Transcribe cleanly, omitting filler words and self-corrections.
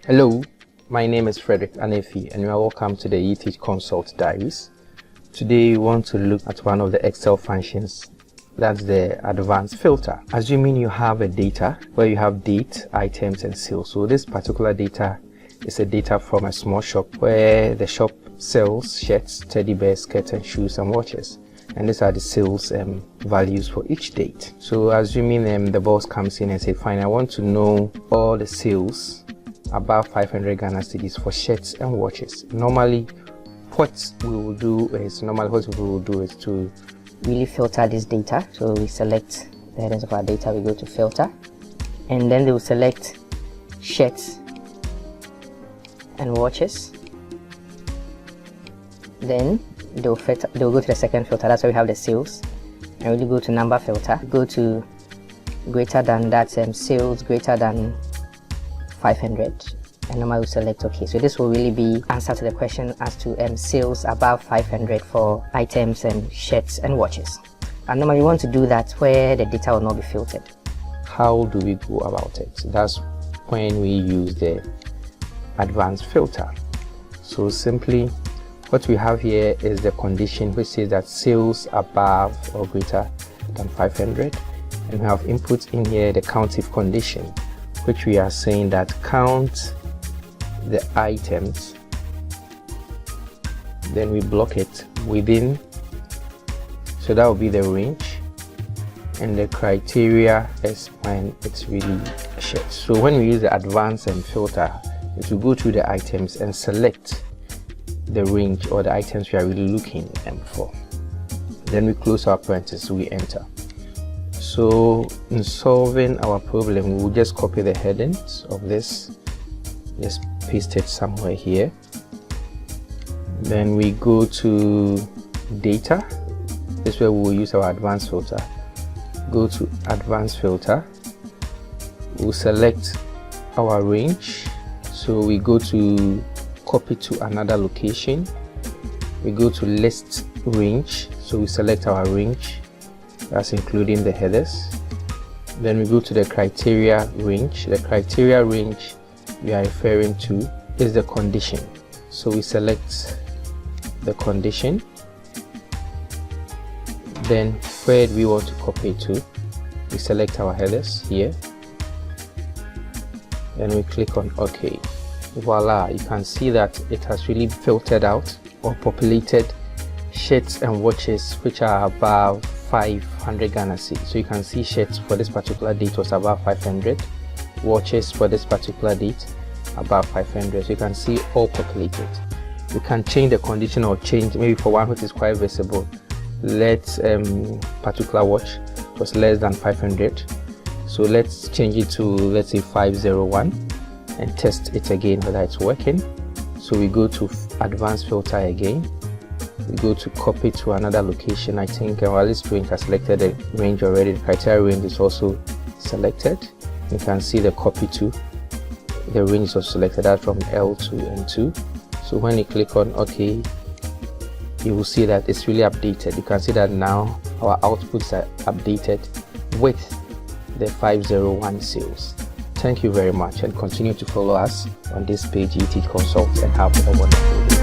Hello, my name is Frederick Anefi and you are welcome to the eTeach Consult Diaries. Today we want to look at one of the Excel functions, that's the advanced filter. Assuming you have a data where you have date, items and sales. So this particular data is a data from a small shop where the shop sells shirts, teddy bears, skirts and shoes and watches. And these are the sales values for each date. So assuming the boss comes in and say, fine, I want to know all the sales above 500 Ghana cedis for shirts and watches. Normally what we will do is to really filter this data. So we select the headings of our data, we go to filter, and then they will select shirts and watches. Then they'll go to the second filter, that's where we have the sales, and really go to number filter, go to greater than, that's sales greater than 500, and normally we select OK. So this will really be answer to the question as to sales above 500 for items and shirts and watches. And normally we want to do that where the data will not be filtered. How do we go about it? That's when we use the advanced filter. So simply what we have here is the condition which says that sales above or greater than 500, and we have input in here the count if condition, which we are saying that count the items, then we block it within, so that will be the range, and the criteria is when it's really shared. So when we use the advanced and filter, it will go through the items and select the range or the items we are really looking for. Then we close our parentheses, we enter. So in solving our problem, we will just copy the headings of this, just paste it somewhere here. Then we go to data. This is where we will use our advanced filter. Go to advanced filter, we'll select our range. So we go to copy to another location, we go to list range, so we select our range, that's including the headers. Then we go to the criteria range. The criteria range we are referring to is the condition, so we select the condition. Then where we want to copy to, we select our headers here, then we click on OK. Voila, you can see that it has really filtered out or populated shirts and watches which are above 500 Ghana cedis. So you can see shirts for this particular date was above 500, watches for this particular date above 500. So you can see all populated. You can change the condition or change, maybe for one which is quite visible, let's particular watch was less than 500, so let's change it to, let's say 501, and test it again whether it's working. So we go to advanced filter again, we go to copy to another location. I think this range has selected the range already. The criteria range is also selected. You can see the copy to the range is also selected, that's from L2 and N2. So when you click on OK, you will see that it's really updated. You can see that now our outputs are updated with the 501 sales. Thank you very much, and continue to follow us on this page, eTeach Consult, and have a wonderful day.